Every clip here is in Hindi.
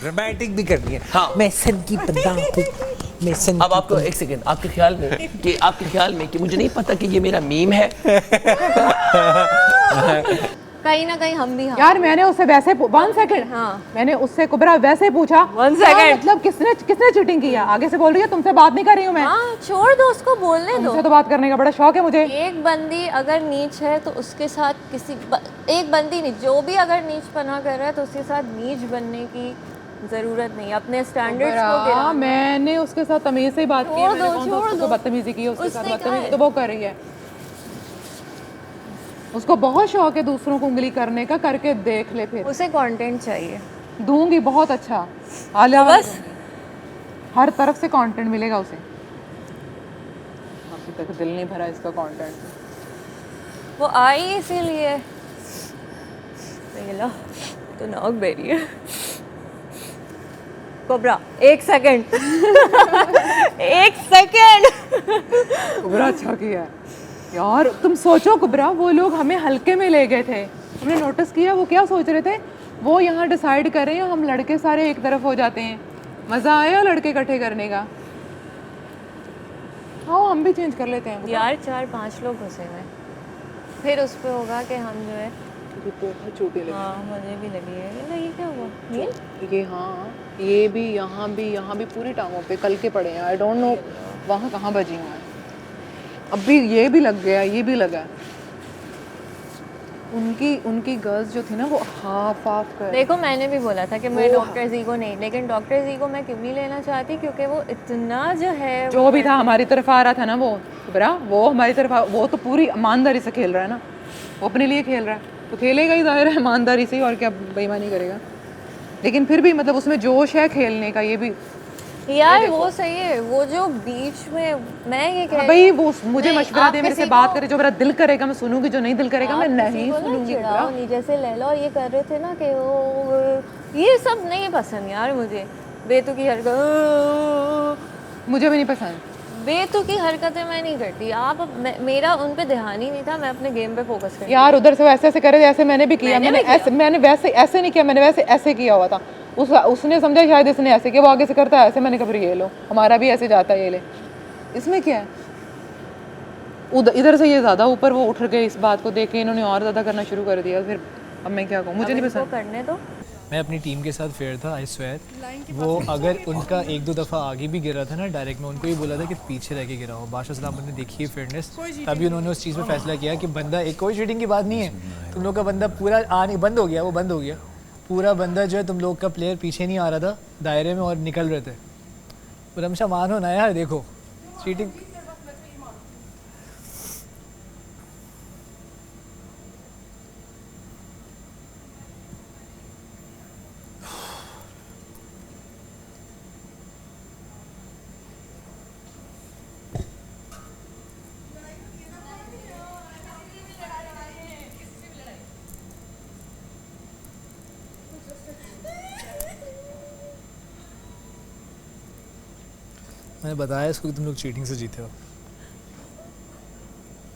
ड्रामेटिक भी करनी है। हाँ। मैं सन की बंदा हूँ, मैं सन अब आपको एक सेकंड, आपके ख्याल में कि मुझे नहीं पता कि ये मेरा मीम है। कहीं ना कहीं हम भी हाँ। यार मैंने उससे वैसे 1 सेकंड, हाँ। मैंने उससे कुबरा वैसे पूछा 1 क्या second। मतलब किसने चीटिंग की है? आगे से बोल रही है तुमसे बात नहीं कर रही हूँ मैं। हाँ छोड़ दो उसको, बोलने दो। तुमसे तो बात करने का बड़ा शौक है मुझे। एक बंदी अगर नीच है तो उसके साथ एक बंदी नहीं, जो भी अगर नीच पना कर रहा है तो उसके साथ नीच बनने की जरूरत नहीं, अपने स्टैंडर्ड्स को गिराना। मैंने उसके साथ तमीज से ही बात की है, मैंने कौन सा उसको बदतमीजी की है? उसके साथ उसने बदतमीजी कहा तो वो कर रही है। उसको बहुत शौक है दूसरों को उंगली करने का, करके देख ले फिर। उसे कंटेंट चाहिए। दूंगी बहुत अच्छा, आलिया तो बस हर तरफ से कंटेंट मिलेगा उसे। अभी तक दिल नहीं भरा इसका कंटेंट। वो आई इसीलिए। ये लो, तो नाक बेरी है। Cobra 1 second. 1 सेकंड। कुबरा अच्छा किया है यार। तुम सोचो कुबरा, वो लोग हमें हल्के में ले गए थे, हमने नोटिस किया वो क्या सोच रहे थे? वो यहाँ डिसाइड कर रहे हैं हम लड़के सारे एक तरफ हो जाते हैं। मज़ा आया लड़के इकट्ठे करने का। हाँ हम भी चेंज कर लेते हैं यार 4-5 लोग घुसे हुए, फिर उस पे होगा कि हम जो है। छोटे लगे। हाँ मुझे भी लगी है। ये क्या हुआ? ये हाँ, ये भी यहाँ भी पूरी टांगों पे कल के पड़े हैं। आई डोंट नो वहाँ कहाँ बजी हुए हैं। अब भी ये भी लग गया, ये भी लगा। उनकी गर्ल्स जो थी ना वो हाफ कर। देखो मैंने भी बोला था कि मैं डॉक्टर जी को नहीं, लेकिन डॉक्टर जी को मैं क्यों नहीं लेना चाहती, क्योंकि वो इतना जो है जो भी था हमारी तरफ आ रहा था ना, वो बरा वो हमारी तरफ वो तो पूरी ईमानदारी से खेल रहा है ना, वो अपने लिए खेल रहा है तो खेलेगा ही, जाहिर है ईमानदारी से ही, और क्या बेईमानी करेगा। लेकिन फिर भी मतलब उसमें जोश है खेलने का। ये भी यार वो सही है। वो जो बीच में मैं ये कह भाई वो मुझे नहीं, मशवरा आप दे, मेरे किसी से बात को- करे, जो मेरा दिल करेगा मैं सुनूंगी, जो नहीं दिल करेगा मैं आप किसी नहीं को ना सुनूंगी। चिढ़ाओ नहीं, जैसे लैला और ये कर रहे थे ना कि वो ये सब नहीं पसंद यार मुझे। बेतुकी हरकत मुझे भी नहीं पसंद। बेतुकी हरकतें मैं नहीं करती। मेरा उन पे ध्यान ही नहीं था, मैं अपने गेम पे फोकस करती। यार उधर से वैसे ऐसे करे, ऐसे मैंने भी किया। मैंने भी किया। मैंने वैसे ऐसे नहीं किया, मैंने वैसे ऐसे किया हुआ था। उसने समझा शायद इसने ऐसे किया, वो आगे से करता है ऐसे, मैंने कहा फिर ये लो हमारा भी ऐसे जाता है, ये ले। इसमें क्या है? इधर से ये ज़्यादा ऊपर वो उठ गए, इस बात को देख के इन्होंने और ज़्यादा करना शुरू कर दिया। फिर अब मैं क्या कहूँ, मुझे नहीं पसंद। करने दो। मैं अपनी टीम के साथ फेयर था, आई स्वेयर। वो अगर उनका 1-2 दफ़ा आगे भी गिरा था ना डायरेक्ट, मैं उनको ही बोला था कि पीछे रह के गिरा हो। बादशाह सलाम ने देखी है फेयरनेस, तभी उन्होंने उस चीज़ में फैसला किया कि बंदा एक, कोई चीटिंग की बात नहीं है, तुम लोग का बंदा पूरा आने बंद हो गया, वो बंद हो गया पूरा बंदा जो है, तुम लोग का प्लेयर पीछे नहीं आ रहा था दायरे में और निकल रहे थे। रमशा मानो ना यार, देखो चीटिंग। मैंने बताया इसको कि तुम लोग चीटिंग से जीते हो।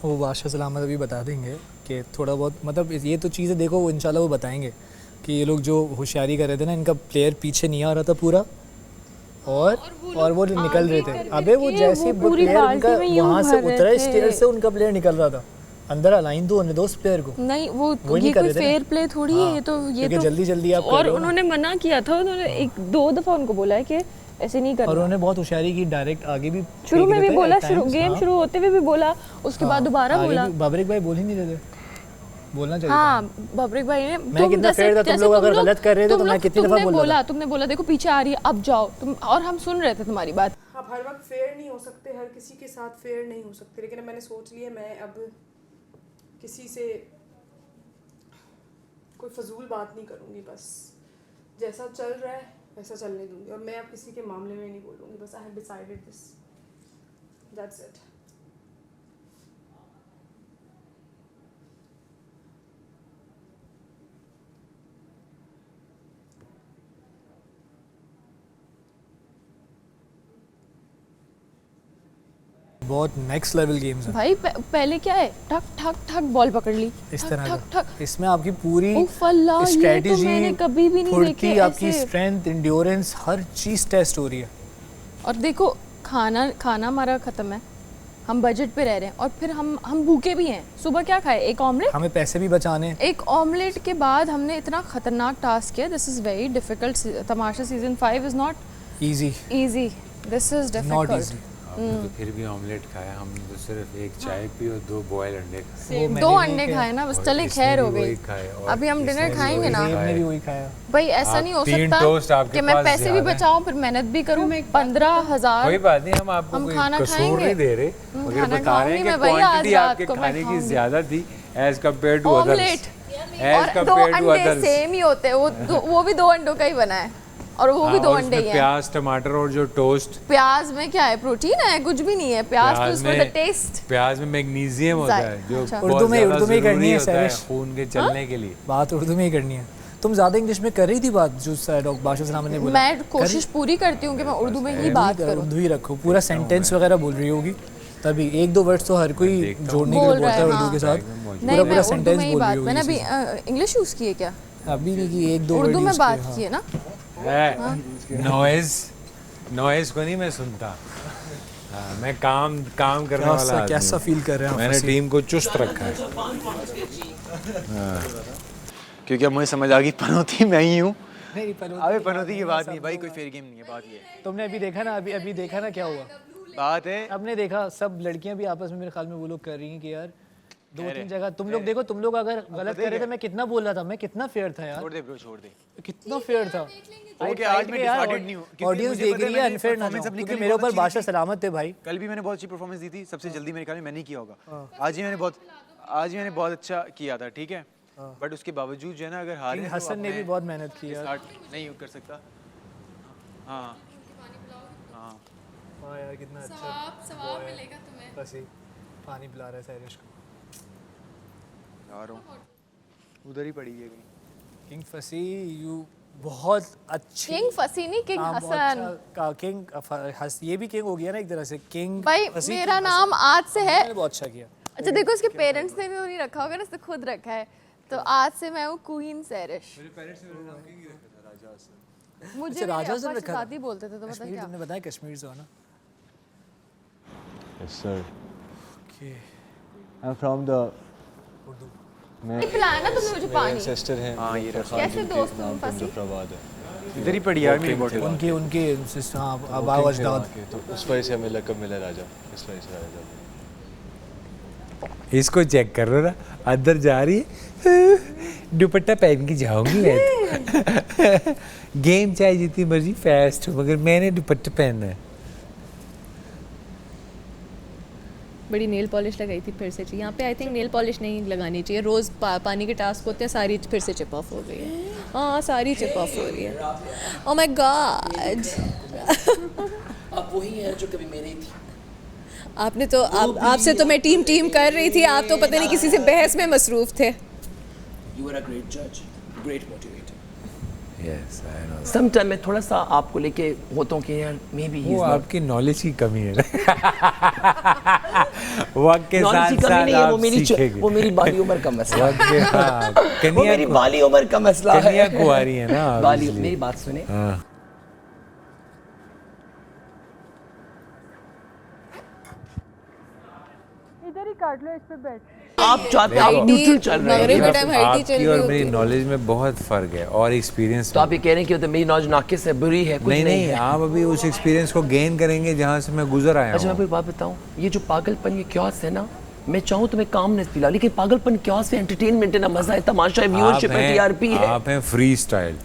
वो बादशाह सलामत अभी बता देंगे कि थोड़ा बहुत, मतलब ये तो चीज़ें देखो वो इंशाल्लाह वो बताएंगे कि ये लोग जो होशियारी कर रहे थे ना, इनका प्लेयर पीछे नहीं आ रहा था पूरा, और वो निकल रहे थे। अबे वो जैसे प्लेयर उनका वहाँ से उतरा स्टेयर से, उनका प्लेयर निकल रहा था अंदर। अलाइन तो होने दो उस प्लेयर को। नहीं वो नहीं ये कर कोई रहे थे फेयर ना। प्ले थोड़ी है। ये तो जल्दी जल्दी आप कर और रहे हो ना। उन्होंने मना किया था, उन्होंने 1-2 दफ़ा उनको बोला है कि ऐसे नहीं करना। और उन्होंने बहुत होशियारी की, डायरेक्ट आगे भी शुरू में फेंक भी देते बोला, at times, गेम शुरू होते हुए भी बोला, उसके बाद दोबारा आगे बोला। भी बाबरिक भाई बोल ही नहीं रहे थे, बोलना चाहिए था। हाँ बबरिक भाई ने, मैं कितना फेयर था, तुम लोग अगर गलत कर रहे थे तो मैं कितनी दफ़ा बोला। तुमने बोला देखो पीछे आ रही है, अब जाओ तुम, और हम सुन रहे थे तुम्हारी बात। आप हर वक्त फेयर नहीं हो सकते, हर किसी के साथ फेयर नहीं हो सकते, लेकिन मैंने सोच लिया मैं अब किसी से कोई फजूल बात नहीं करूँगी। बस जैसा चल रहा है वैसा चलने दूँगी, और मैं अब किसी के मामले में नहीं बोलूँगी। बस I have decided this, that's it. बहुत नेक्स्ट लेवल गेम्स हैं भाई पहले क्या है, ठक ठक ठक बॉल पकड़ ली, इस ठक तरह ठक का। ठक। इसमें आपकी पूरी उफ अल्लाह, ये तो स्ट्रेटजी, मैंने कभी भी नहीं फुर्ती, देखे आपकी ऐसे। स्ट्रेंथ, एंड्योरेंस, हर चीज़ टेस्ट हो रही है। और देखो खाना हमारा ख़त्म है, हम बजट पे रह रहे हैं और फिर हम भूखे भी हैं। सुबह क्या खाए, एक ऑमलेट। हमें पैसे भी बचाने हैं। एक ऑमलेट के बाद हमने इतना खतरनाक टास्क किया। This is very difficult. Tamasha season 5 is not easy, this is not difficult. Easy. आपने तो फिर भी ऑमलेट खाया, हमने तो सिर्फ एक चाय पी और 2 बॉयल अंडे खाए। दो अंडे खाए ना बस, चले खैर हो गई। अभी हम डिनर खाएंगे ना हमने भी वही खाया। भाई, ऐसा नहीं हो 3 टोस्ट सकता आपके कि मैं पास पैसे भी ज्यादा है। बचाऊं फिर मेहनत भी करूं। 15,000 कोई बात नहीं, हम आपको हम कोई खाना कसूर खाएंगे। नहीं दे रहे, मगर खाना बता रहे हैं खाऊंगी कि मैं भैया, आज क्वांटिटी रात आपके को मैं खाने की खाऊंगी। ज्यादा थी as compare to others. Omelette as और 2 कंपेयर टू अंडे अदर्स। सेम ही होते हैं। वो भी 2 अंडों का ही बना है और वो भी 2 अंडे ही हैं। प्याज, टमाटर और जो टोस्ट, प्याज में क्या है, प्रोटीन है? कुछ भी नहीं है। प्याज तो प्याज उसमें में द टेस्ट। प्याज में मैग्नीशियम होता है जो अच्छा। बहुत उर्दू में ज्यादा ही करनी जरूरी है होता है सैरिश। खून के चलने के लिए। बात उर्दू में ही करनी है। तुम ज़्यादा इंग्लिश में कर रही थी बात जो डॉक्टर बादशाह सलाम ने बोला। मैं कोशिश पूरी करती हूँ कि मैं उर्दू में ही बात करूँ। उर्दू ही रखो, पूरा सेंटेंस वगैरह बोल रही होगी तभी। 1-2 वर्ड्स तो हर कोई जोड़ने के लिए बोल बोलता रहा है है, उर्दू हाँ। के साथ। नहीं, पूरा मैं पूरा उर्दू सेंटेंस में ही बोल बात, रही मैंने होगी। अभी इंग्लिश यूज़ की है क्या? अभी नहीं की 1-2 उर्दू में बात हाँ। की है ना? नॉइज को नहीं मैं सुनता। हाँ, मैं काम करने वाला आदमी कैसा हूँ। फील कर रहे हैं आप? मैंने टीम को चुस्त रखा है। क्योंकि अब मुझे समझ आ गई पनौती मैं ही हूँ। नहीं अबे पनौती की बात नहीं भाई, कोई फेयर गेम नहीं है, बात ये है। तुमने अभी देखा ना, अभी देखा ना क्या हुआ। बात है आपने देखा सब लड़कियां भी आपस में मेरे ख्याल में वो लोग कर रही हैं कि यार 2-3 जगह तुम लोग देखो, तुम लोग अगर गलत कर रहे थे, मैं कितना बोल रहा था, मैं कितना फेयर था यार, छोड़ दे ब्रो, छोड़ दे। कितना फेयर था। ओके, आज मैं डिसऑर्डर्ड नहीं हूँ क्योंकि ऑडियंस मुझे देख पता है रही है मैंने अनफेयर ना performance जाऊं, अपनी क्योंकि कल मेरे बहुत ऊपर अच्छी बादशाह दी थी। सलामत थे भाई। कल भी मैंने बहुत अच्छी परफॉर्मेंस दी थी, सबसे जल्दी मेरे ख्याल में मैंने किया होगा। आज ही मैंने बहुत अच्छा किया था, ठीक है। बट उसके बावजूद जो है ना, अगर हारे तो हसन ने भी बहुत मेहनत की यार। स्टार्ट नहीं कर सकता। हाँ हाँ हाँ यार, कितना अच्छा सवाब मिलेगा तुम्हें। फसी पानी पिला रहा है सैरिश को। आ रहा हूँ, उधर ही पड़ी है कहीं। किंग फसी, यू बहुत अच्छी। किंग फसी नहीं, किंग हाँ, बहुत हसन। अच्छा किंग ये भी किंग हो गया ना एक तरह से। किंग भाई फसी, मेरा किंग नाम आज से है। मैंने बहुत अच्छा किया। अच्छा देखो, इसके पेरेंट्स ने भी वो नहीं रखा होगा ना, इसने खुद रखा है। तो आज से मैं हूँ क्वीन सैरिश। मुझे अच्छा, मेरे राजा अब्बा से रखा था? शहजादी बोलते थे, तो पता कश्मीर क्या। तुमने बताया कश्मीर से हो ना? Yes, sir. Okay, I'm from the. मैं पिलाया ना तुमने मुझे पानी। सिस्टर हैं। हाँ, ये रहा। कैसे दोस्त तुम फसी? मुजफ्फराबाद है। इधर ही पड़ी यार मेरी बॉटल। उनके सिस्टर आबाव अजदाद। तो उस वजह से हमें लकब मिला राजा, इस वजह से राजा। इसको चेक कर लो ना, अंदर जा रही है, दुपट्टा पहन के जाऊंगी मैं। गेम चाहे जितनी मर्जी फास्ट हो, मगर मैंने दुपट्टा पहनना है। बड़ी नेल पॉलिश लगाई थी फिर से। यहाँ पे आई थिंक नेल पॉलिश नहीं लगानी चाहिए। रोज़ पानी के टास्क होते हैं, सारी फिर से चिप ऑफ हो गई है। हाँ, सारी चिप ऑफ हो रही है। Oh my God. अब वही है जो कभी मेरी थी। आपने तो आपसे तो मैं टीम कर रही थी, आप तो पता नहीं किसी से बहस में मसरूफ थे। You were a great judge, great motivator. Yes, I know. Sometime मैं थोड़ा सा आपको लेके होता हूँ कि यार maybe he's वो not. आपकी नॉलेज की कमी है ना। वक्त के Knowledge साथ की कमी साथ नहीं है, आप सीखेंगे। वो मेरी बाली उम्र का मसला है। वक्त के हाँ, वो मेरी बाली उम्र का मसला है। कन्या कुंवारी है ना, बाली, obviously। मेरी बात सुने। हाँ। इधर ही काट लो, इस पे बैठ। आप चाहते हो न्यूट्रल चल रहे मगरिब हैं। के टाइम हाइटी चल आपकी रही और होती मेरी है। नॉलेज में बहुत फर्क है और एक्सपीरियंस तो आप ये कह रहे हैं कि तो मेरी नॉलेज नाकिस है, बुरी है, कुछ नहीं है। आप अभी उस एक्सपीरियंस को गेन करेंगे जहाँ से मैं गुजर आया अच्छा मैं हूँ। आपको एक बात बताऊं, ये जो पागलपन, ये क्योस है ना, मैं चाहूँ तो मैं कामनेस पिला, लेकिन पागलपन क्योस है, एंटरटेनमेंट है ना, मजा है, तमाशा है, व्यूअरशिप है, टीआरपी है। आप हैं फ्री स्टाइल,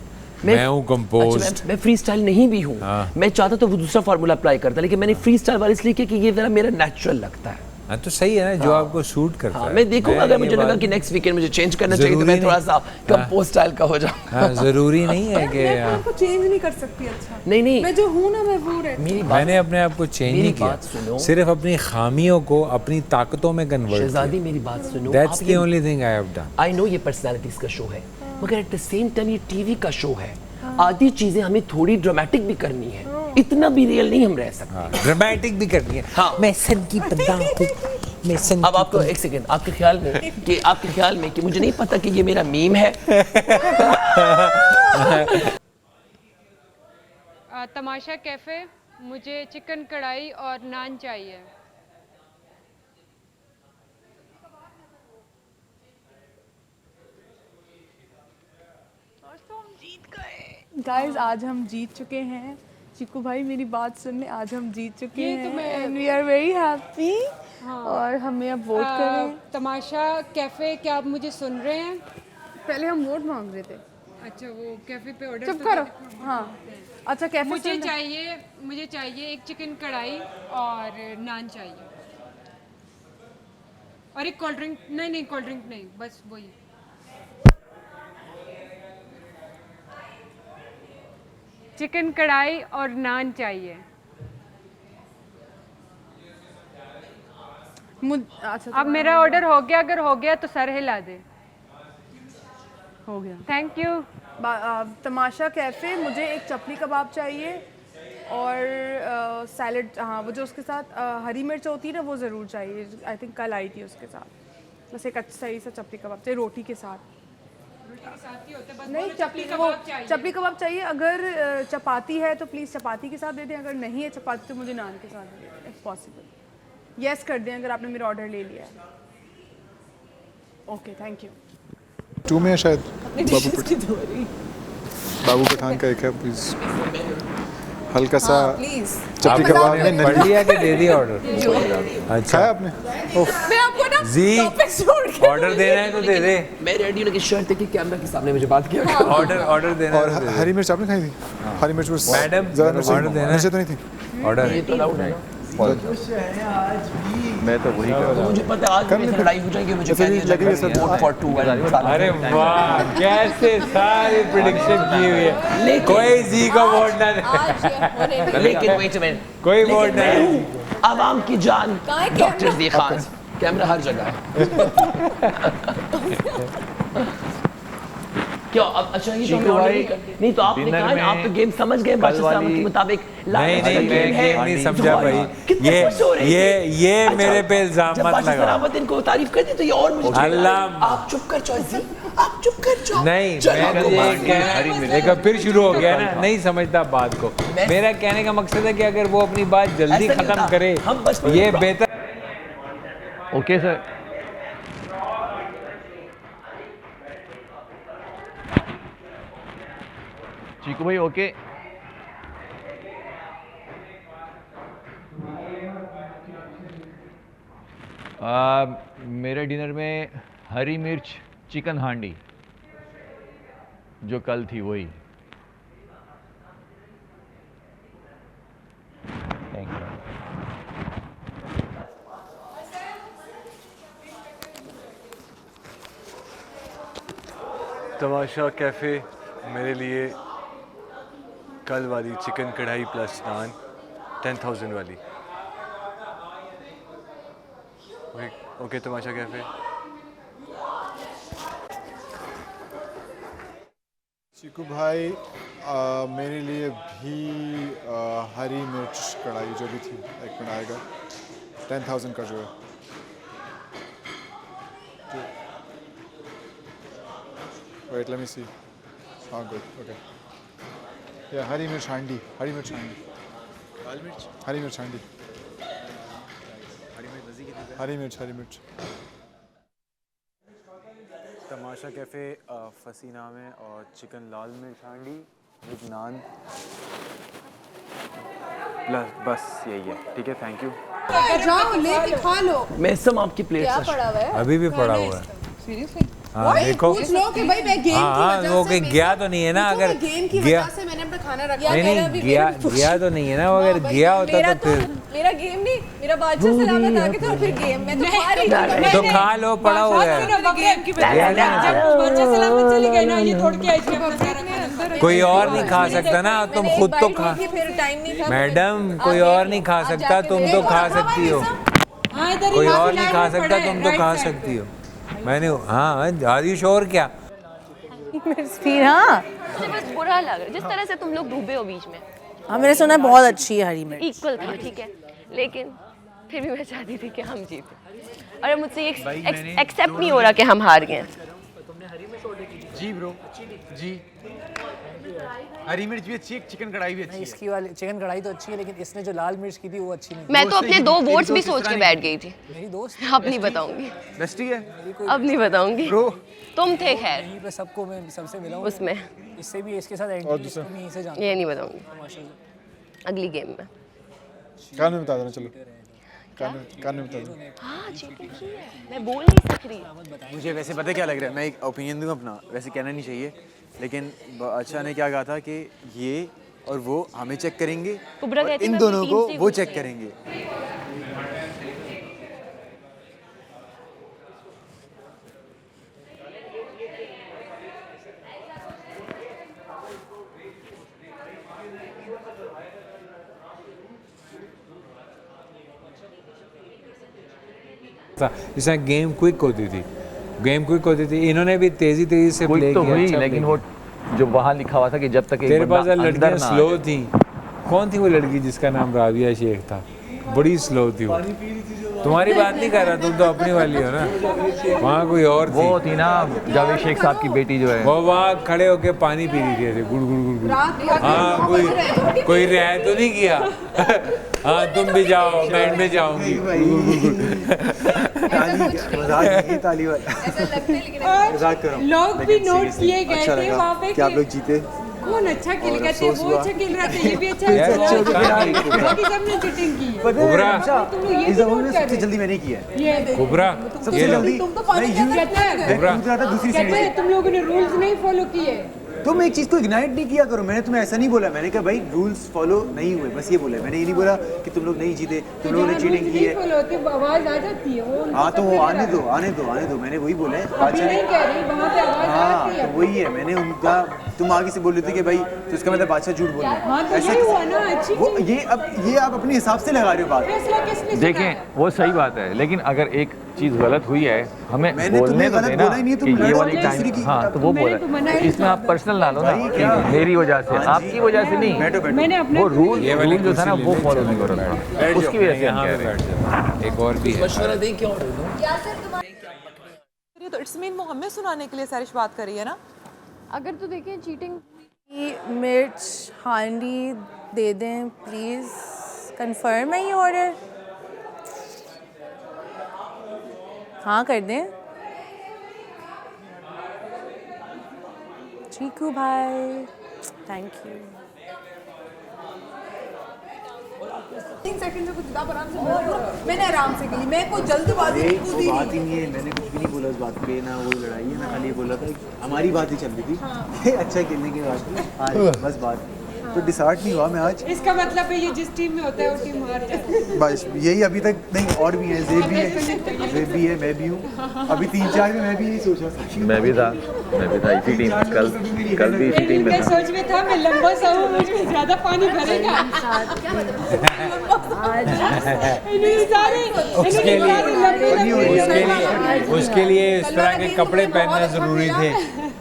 मैं हूँ कंपोज्ड। अच्छा, मैं फ्री स्टाइल नहीं भी हूँ। मैं चाहता तो वो दूसरा फार्मूला अप्लाई करता, लेकिन मैंने फ्री स्टाइल वाला इसलिए किया कि ये जरा मेरा नेचुरल लगता है। हाँ तो सही है ना, जो आपको सूट करता है। मैं देखूंगा, अगर मुझे लगा कि नेक्स्ट वीकेंड मुझे चेंज करना चाहिए तो मैं थोड़ा सा कंपोज स्टाइल का हो जाऊंगा। हाँ, जरूरी नहीं है कि मैं अपने आप को चेंज नहीं कर सकती। अच्छा नहीं मैं जो हूँ ना, मैं वो रहती। मेरी बात, मैंने अपने आप को चेंज नहीं किया, सिर्फ अपनी खामियों को अपनी ताकतों में कन्वर्ट शहजादी मेरी बात सुनो, that's the only thing I have done. I know ये पर्सनालिटीज का शो है, मगर एट द सेम टाइम ये टीवी का शो है। आधी चीजें हमें थोड़ी ड्रामेटिक भी करनी है। इतना भी रियल नहीं हम रह सकते। ड्रामेटिक भी करनी है। हाँ। मैं सन की पतंग हूँ, मैं सन अब आपको एक सेकंड, आपके ख्याल में कि मुझे नहीं पता कि ये मेरा मीम है। तमाशा कैफ़े, मुझे चिकन कढ़ाई और नान चाहिए। गाइस आज हम जीत चुके हैं। चीकू भाई मेरी बात सुन ले, आज हम जीत चुके हैं and we are very happy. और हमें अब वोट करें। तमाशा कैफ़े, क्या आप मुझे सुन रहे हैं? पहले हम वोट मांग रहे थे। अच्छा, वो कैफ़े पे ऑर्डर चुप करो। हाँ अच्छा कैफे मुझे चाहिए एक चिकन कढ़ाई और नान चाहिए और एक कोल्ड ड्रिंक। नहीं कोल्ड ड्रिंक नहीं, बस वही। चिकन कढ़ाई और नान चाहिए। अच्छा अब मेरा ऑर्डर हो गया, अगर हो गया तो सर हिला दे। हो गया, थैंक यू। तमाशा कैफ़े, मुझे एक चपली कबाब चाहिए और सैलड। हाँ वो जो उसके साथ हरी मिर्च होती है ना, वो ज़रूर चाहिए। आई थिंक कल आई थी उसके साथ। बस एक अच्छा सही सा चपली कबाब चाहिए रोटी के साथ। नहीं चपली कबाब चाहिए। अगर चपाती है तो प्लीज़ चपाती के साथ दे दें, अगर नहीं है चपाती तो मुझे नान के साथ दे दें इफ़ पॉसिबल। यस कर दें अगर आपने मेरा ऑर्डर ले लिया है। Okay thank you. 2 में है शायद। बाबू पठान का एक है, प्लीज हल्का सा चपली कबाब में पढ़ लिया कि दे दिया ऑर्डर? अच्छा है आपने? मैं आपको ना जी ऑर्डर देना है तो दे दे। मैं रेडी होने की शर्त है कि कैमरा के सामने मुझे बात किया। ऑर्डर देना और है तो दे दे। हरी मिर्च आपने खाई थी? हरी मिर्च बस मैडम, ऑर्डर देना है तो नहीं थी? ऑर्डर ये तो अलाउड है। मैं तो वही कर रहा हूँ। मुझे पता है आज मेरी लड़ाई हो जाएगी, मुझे फिर लगेगा सर। Vote for 2। अरे वाह, कैसे सारी प्रेडिक्शन की हुई है। कोई जी को वोट ना दे। लेकिन वेट अ मिनट, कोई वोट ना दे। आवाम की जान डॉक्टर ज़ी खान। कैमरा हर जगह है। क्यों अब अच्छा ये तो नहीं तो आपने कहा ना, आप तो गेम समझ गए बादशाह साहब के मुताबिक। नहीं मैं गेम नहीं समझा भाई। ये मेरे पे इल्जाम मत लगा। इनको तारीफ कर दी तो ये और मुझे अल्लाह आप चुप कर जाओ, आप चुप कर जाओ। नहीं मैं ये कहना देखो फिर शुरू हो गया ना, नहीं समझता बात को। मेरा कहने का मकसद है कि अगर वो अपनी बात जल्दी खत्म करे ये बेहतर। Okay sir. चीकू भाई ओके। मेरे डिनर में हरी मिर्च चिकन हांडी जो कल थी वही। Thank you. तमाशा कैफ़े मेरे लिए कल वाली चिकन कढ़ाई प्लस नान 10,000 वाली। ओके तमाशा कैफ़े। चीकू भाई मेरे लिए भी हरी मिर्च कढ़ाई जो भी थी एक मिनट आएगा 10,000 का जो है। Wait, let me see. हाँ good, okay. Yeah, हरी मिर्च हांडी, हरी मिर्च हांडी, हरी मिर्च हांडी, हरी मिर्च। तमाशा कैफ़े फसीना में और चिकन लाल मिर्च हांडी विद नान प्लस बस यही है। ठीक है थैंक यू। जाओ लेके खा लो। मैं सब आपकी प्लेट क्या पड़ा हुआ है? अभी भी पड़ा हुआ है। सीरियसली? हाँ देखो। पूछ लो कि भाई मैं गेम की वजह वो से गया तो नहीं है ना। अगर गेम की गया वजह से मैंने अपना खाना रखा। नहीं गया तो नहीं है ना। वो अगर गया होता तो फिर मेरा गेम नहीं, मेरा बादशाह सलामत आके तो फिर गेम में तो खा रही तो खा लो, पड़ा हुआ है। गेम की वजह से जब बादशाह सलामत चली गई ना, ये तोड़ के आई थी अपना सारा खाना। कोई और नहीं खा सकता ना, तुम खुद तो खा। फिर टाइम नहीं था मैडम कोई और नहीं खा सकता, तुम तो खा सकती हो। कोई और नहीं खा सकता, तुम तो खा सकती हो। मैंने हाँ आदि शोर क्या हाँ मुझे बस बुरा लग रहा है जिस तरह से तुम लोग डूबे हो बीच में। हाँ मैंने सुना है बहुत अच्छी है हरी मिर्च। इक्वल था ठीक है, लेकिन फिर भी मैं चाहती थी कि हम जीते और मुझसे ये एक्सेप्ट नहीं हो रहा कि हम हार गए। जी ब्रो जी, हरी मिर्च भी अच्छी है, चिकन कढ़ाई भी अच्छी है। इसकी वाली चिकन कढ़ाई तो अच्छी है, लेकिन इसने जो लाल मिर्च की थी वो अच्छी नहीं। मैं तो अपने 2 वोट्स भी सोच के बैठ गई थी। मेरी दोस्त अब नहीं बताऊंगी, बेस्टी है, अब नहीं बताऊंगी। तुम थे खैर यहीं पे सबको मैं सबसे मिला हूं उसमें, इससे भी इसके साथ यहीं से जानता ये नहीं बताऊंगी अगली गेम में। कान में बता देना, चलो कान में बता देना। हाँ चीटिंग की है, मैं बोल नहीं सक रही। मुझे वैसे पता क्या लग रहा है, मैं एक ओपिनियन दूंगा अपना, वैसे कहना नहीं चाहिए, लेकिन अच्छा ने क्या कहा था कि ये और वो हमें चेक करेंगे और इन दोनों को वो चेक करेंगे। इसमें गेम क्विक होती थी, इन्होंने भी तेजी से प्ले तो किया। हुई, लेकिन वो जो वहाँ लिखा हुआ था कि जब तक एक तेरे पास बंदा लड़कियां अंदर ना स्लो आ थी। कौन थी वो लड़की जिसका नाम राबिया शेख था? बड़ी स्लो थी वो। तुम्हारी बात नहीं कर रहा, तुम तो अपनी वाली हो ना। वहाँ कोई और थी, वो थी ना जावेद शेख साहब की बेटी जो है, वो वहाँ खड़े होके पानी पी रही थी ऐसे गुड़ गुड़ गुड़ गुड़। हाँ कोई रियायत तो नहीं किया। हाँ तुम भी जाओ, मैं में जाऊंगी। ताली लोग भी नोट किए गए थे वहाँ पे। क्या आप लोग जीते? कौन अच्छा खेल गए थे, वो अच्छा खेल रहा था, ये भी अच्छा खेल बाकी सबने चीटिंग की है। तुम लोग ये सबसे जल्दी मैंने किया है ये कुबरा, सबसे जल्दी। तुम तो पानी दूसरी सीढ़ी तुम लोगों ने रूल्स नहीं फॉलो किए। तुम एक चीज को इग्नाइट नहीं किया करो। मैंने तुम्हें ऐसा नहीं बोला, मैंने कहा भाई रूल्स फॉलो नहीं हुए, बस ये बोला। मैंने ये नहीं बोला कि तुम लोग नहीं जीते, तुम लोगों ने चीटिंग की है। आवाज आ जाती है वो। हाँ तो वो आने दो, मैंने वही बोला है। हाँ तो वही है, मैंने उनका, तुम आगे से बोल रहे थे कि भाई तो इसका मतलब बादशाह झूठ बोल रहा है, ऐसा वो ये आप अपने हिसाब से लगा रहे हो बात। देखें वो सही बात है, लेकिन अगर एक चीज गलत हुई है हमें मैंने बोलने तो देना कि ये वाली टाइम। टाइम। हाँ तो वो बोला, इसमें आप पर्सनल ना लो ना कि मेरी वजह से, आपकी वजह से नहीं। वो रूल जो था ना वो फॉलो नहीं कर रहा था, उसकी वजह से हम कह रहे हैं। एक और भी है, मशवरा दें क्यों? तो इट्स मीन वो हमें सुनाने के लिए सारिश बात कर रही है ना। अगर तो देखें चीटिंग, मिर्च हांडी दे दें प्लीज़, कंफर्म है ये ऑर्डर? हाँ कर दें। चीकू भाई थैंक यू। 3 सेकंड में कुछ आराम से बोलो, मैंने आराम से कही, मैं कोई जल्दबाजी नहीं कूदी। बात ही नहीं है, मैंने कुछ भी नहीं बोला उस बात पे ना, वो लड़ाई है ना, खाली बोला था हमारी बात ही चल रही थी। अच्छा खेलने के बाद बस बात तो डिसाइड नहीं हुआ मैं आज। इसका मतलब है ये जिस टीम में होता है वो टीम हार जाती है। बस यही अभी तक नहीं, और भी है, ज़ेब भी है, मैं भी हूँ। अभी 3-4 में मैं भी यही सोच रहा था। मैं भी था इसी टीम, कल भी इसी टीम में था। सोच में था मैं लंबा सा हूँ, मुझे ज्यादा पानी भरेगा। उसके लिए इस तरह के कपड़े पहनना जरूरी थे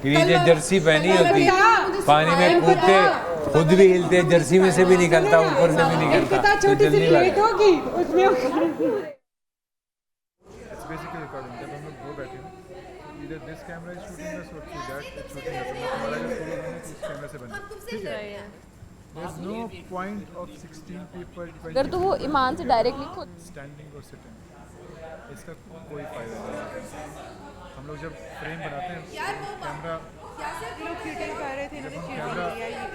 कि नीचे जर्सी पहनी होती, पानी में कूदते, खुद भी हिलते, जर्सी में से भी निकलता, ऊपर से भी निकलता। छोटी सी प्लेट होगी उसमें। बेसिकली रिकॉर्डिंग जब हम लोग वो बैठे हैं, इधर दिस कैमरा इज शूटिंग अस और दैट इज शूटिंग अस, हमारा जो फोटो बने इस कैमरा से बने, ठीक है। There is no point of 16 people अगर तो वो ईमान से डायरेक्टली खुद स्टैंडिंग और सिटिंग, इसका कोई फायदा नहीं। हम लोग जब फ्रेम बनाते हैं कैमरा, चीटिंग कर रहे थे,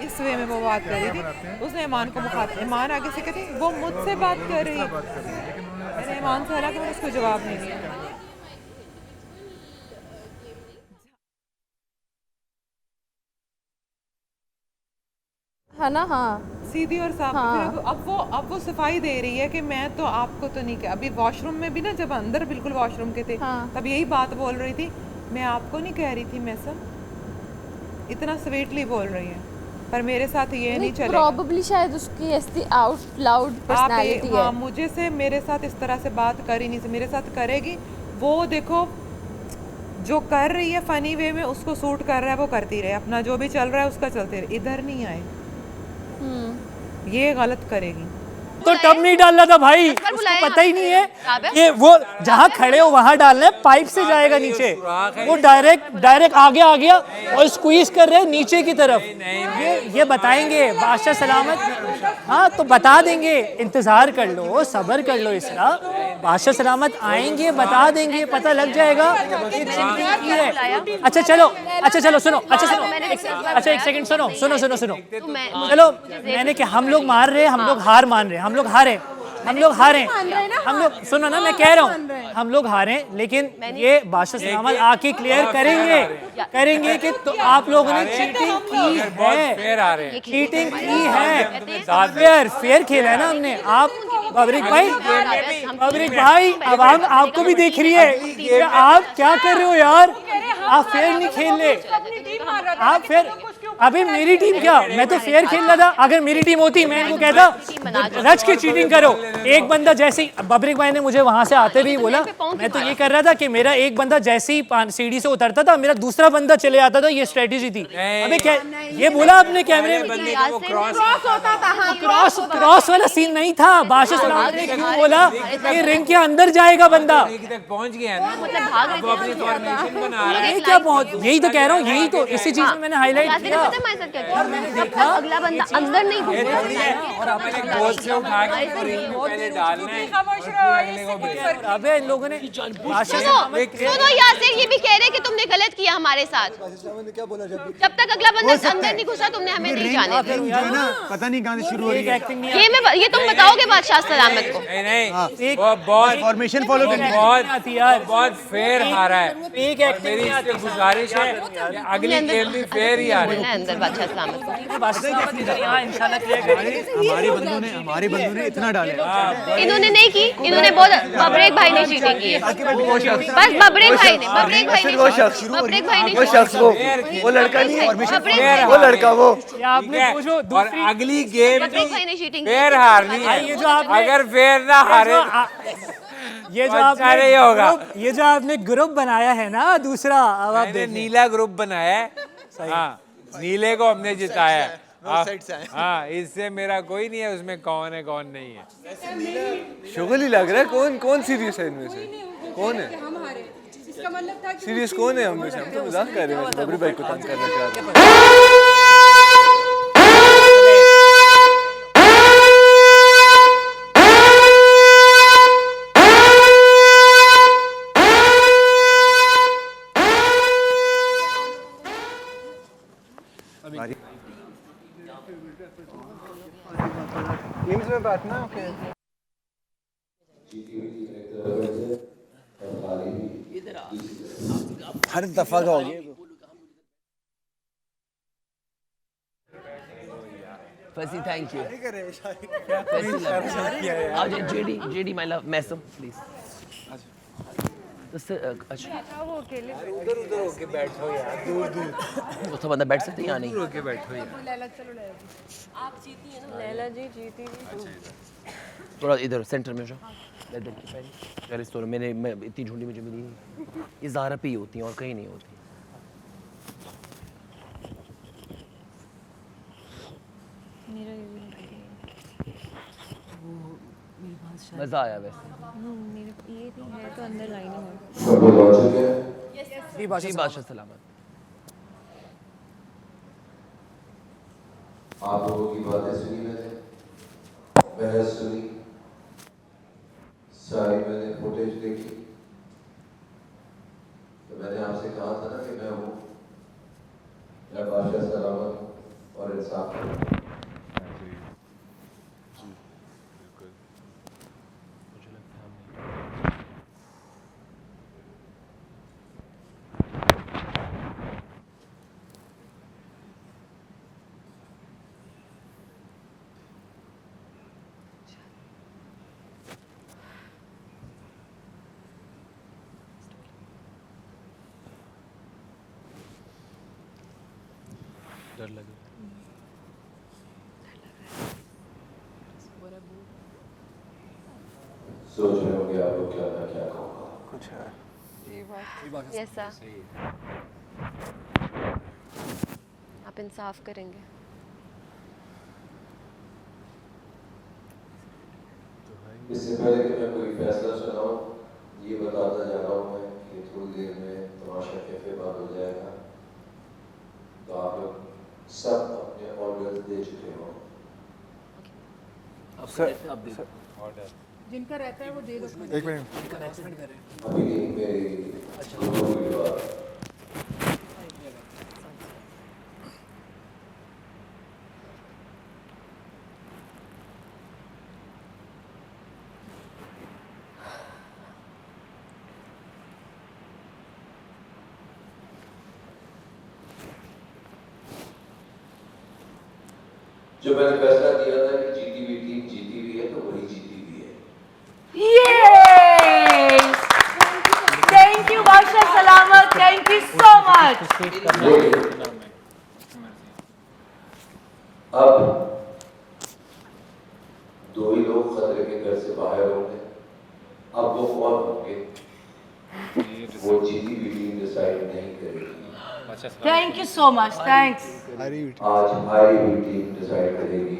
इस वे में वो बात कर रही थी, उसने ईमान को मुखातिब, ईमान आगे से कहती वो मुझसे बात कर रही है, मैंने ईमान से हालांकि मैंने उसको जवाब नहीं दिया। है ना। हाँ सीधी और साफ। हाँ। अब वो सफाई दे रही है कि मैं तो आपको तो नहीं कह, अभी वॉशरूम में भी ना जब अंदर बिल्कुल वॉशरूम के थे, हाँ। तब यही बात बोल रही थी, मैं आपको नहीं कह रही थी, मैं सब इतना स्वीटली बोल रही है, पर मेरे साथ ये नहीं चलेगा। प्रॉबेबली शायद उसकी ऐसी आउट लाउड पर्सनालिटी है। हाँ, मुझे से मेरे साथ इस तरह से बात कर ही नहीं, से मेरे साथ करेगी वो, देखो जो कर रही है फनी वे में उसको सूट कर रहा है वो करती रहे, अपना जो भी चल रहा है उसका चलते रहे, इधर नहीं आए। ये गलत करेगी। तो टब नहीं डालना था भाई, उसको पता ही नहीं है कि वो जहाँ खड़े हो वहाँ डालना है, पाइप से जाएगा नीचे, वो डायरेक्ट आगे आ गया और स्क्वीज कर रहे हैं नीचे की तरफ। ये बताएंगे बादशाह सलामत, हाँ तो बता देंगे, इंतजार कर लो, सब्र कर लो इसरा, बादशाह सलामत आएंगे बता देंगे, पता लग जाएगा कि चीटिंग की है। अच्छा चलो सुनो, अच्छा एक सेकंड सुनो, चलो मैंने क्या, हम लोग मार रहे हैं, हम लोग हार मान रहे हैं, हम लोग हारे, हम लोग सुनो ना, मैं कह रहा हूँ हम लोग हारे, लेकिन ये बादशाह सलामत आके क्लियर करेंगे कि तो आप लोगों ने चीटिंग की है, फेयर खेला है ना हमने। आप बबरिक भाई अब आपको भी देख रही है, आप क्या कर रहे हो यार, आप फेयर नहीं खेल रहे, आप फेयर, अभी मेरी टीम क्या, मैं तो फेयर खेल रहा था, अगर मेरी टीम होती मैं इनको कहता रच के चीटिंग करो। एक बंदा जैसे ही बबरिक भाई ने मुझे वहां से आते भी बोला, मैं तो ये कर रहा था कि मेरा एक बंदा जैसे ही सीढ़ी से उतरता था मेरा दूसरा बंदा चले आता था, ये स्ट्रेटेजी थी। अबे क्या ये बोला आपने कैमरे में, क्रॉस वाला सीन नहीं था, बादशाह सलामत ने क्यों बोला कि रिंग के अंदर जाएगा बंदा, पहुंच गया ना, ये क्या पहुंच, यही तो कह रहा हूँ, यही तो इसी चीज में मैंने हाईलाइट किया। अगला बंदा अंदर नहीं घुसेगा और अपने गोद से उठा के रिंग में पहले डालना है। अबे इन लोगों ने सुनो यासिर, ये भी कह रहे कि तुमने गलत किया हमारे साथ, जब तक अगला बंदा अंदर नहीं घुसा तुमने हमें नहीं जाने दिया। पता नहीं कहां से शुरू हो रही है, ये तुम बताओगे बादशाह सलामत को। नहीं वो बहुत फॉर्मेशन फॉलो करनी आती है, बहुत फेयर हारा है, मेरी इससे गुजारिश है अगली गेम भी फेयर ही आ रही है। अंदर बादशाह सलामत हमारे बंदों ने इतना डाला, इन्होंने नहीं की, इन्होंने बहुत, बबरेक भाई ने चीटिंग की है, बस बबरेक भाई ने वो शख्स वो लड़का नहीं, वो लड़का वो और अगली गेम बबरेक भाई ने चीटिंग की। फेयर हारनी है, अगर फेयर ना हारे ये जो आपने ग्रुप बनाया है ना दूसरा, अब आप नीला ग्रुप बनाया है, हाँ नीले को हमने जिताया है। हाँ इससे मेरा कोई नहीं है, उसमें कौन है कौन नहीं है। शुगल ही लग रहा है, कौन सीरियस है इनमें से, कौन है सीरियस, कौन है हम से, हम तो मजाक कर रहे हैं, बबरी भाई को तंग करना चाह रहे हैं। में बैठना हर दफा का हो गया। फसी thank you, JD my love Maisam please. अच्छा उधर होके बैठो यार, दूर तो बंदा बैठ सकते हैं या नहीं, दूर होके बैठो यार। आप जीती है ना, लैला जी जीती भी, थोड़ा इधर सेंटर में जाओ, इधर की पहले यार, इस तो मैं इतनी झुंडी मुझे मिली नहीं, ये ज़ारा पे ही होती हैं और कहीं नहीं होती। मेरा मज़ा आया वैसे, मेरे ये भी है तो अंदर लाइनिंग है। जी बादशाह सलामत। आप लोगों की बातें सुनी, मैंने बहस सुनी, सारी मैंने फुटेज देखी, तो मैंने आपसे कहा था ना कि मैं हूँ, मैं बादशाह सलामत और इंसाफ करूँ। डर लगे, सोच रहे होंगे आप लोग क्या मैं क्या कहूँगा, कुछ है ऐसा आप इंसाफ करेंगे। इससे पहले कि मैं कोई फैसला सुनाऊं, ये बताता जा रहा हूँ मैं कि थोड़ी देर में तमाशा कैफे बंद हो जाएगा, तो आप लोग सब अपने ऑर्डर दे चुके हो। ऑर्डर जिनका रहता है वो दे दो। एक मिनट अभी मेरी जो मैंने फैसला किया था कि जीती हुई टीम जीती हुई है तो वही जीती हुई है। थैंक यू बादशाह सलामत, थैंक यू सो मच। अब दो ही लोग खतरे के घर से बाहर होंगे। अब वो कौन होंगे वो जीती हुई टीम डिसाइड नहीं करेगी। Thank you so much, thanks. आज हारी हुई टीम डिसाइड करेगी।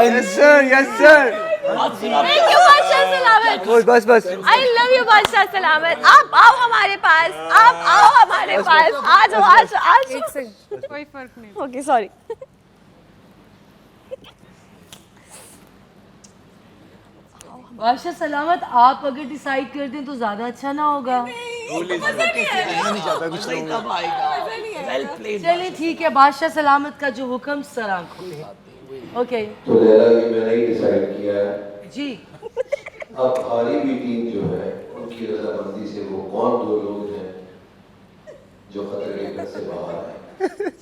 Yes sir, yes sir. Thank you बादशाह सलामत। बस बस। आई लव यू बादशाह सलामत। आप आओ हमारे पास, आप आओ हमारे पास, आ जाओ आ जाओ आ जाओ। एक सेकंड, कोई फर्क नहीं। Okay sorry. बादशाह सलामत, आप अगर डिसाइड कर दें तो ज्यादा अच्छा ना होगा। चलिए ठीक है, बादशाह सलामत का जो हुक्म सर आंखों। ओके तो लैला ये मैंने ही डिसाइड किया है जी। अब हारी हुई टीम जो है उनकी रजामंदी से वो कौन दो लोग हैं जो खतरे के घर से बाहर आए।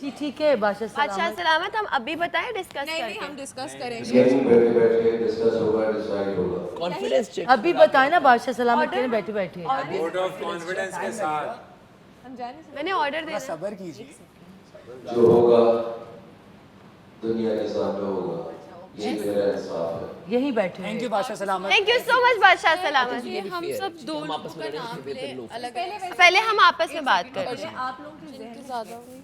जी ठीक है बादशाह सलामत, हम अभी बताएं डिस्कस नहीं हम डिस्कस करेंगे। यहीं बैठे बैठे डिस्कस होगा, डिसाइड होगा। कॉन्फिडेंस चेक अभी बताए ना बादशाह सलामत के बैठे बैठे। वोट ऑफ कॉन्फिडेंस के साथ मैंने ऑर्डर दे सब्र कीजिए। जो होगा दुनिया के सामने होगा, ये मेरा इंसाफ है। यही बैठे। थैंक यू बादशाह सलामत। थैंक यू सो मच बादशाह सलामत। हम सब दो लोगों का नाम ले अलग अलग। पहले हम आपस में बात करते हैं। आप लोगों की ज्यादा हुई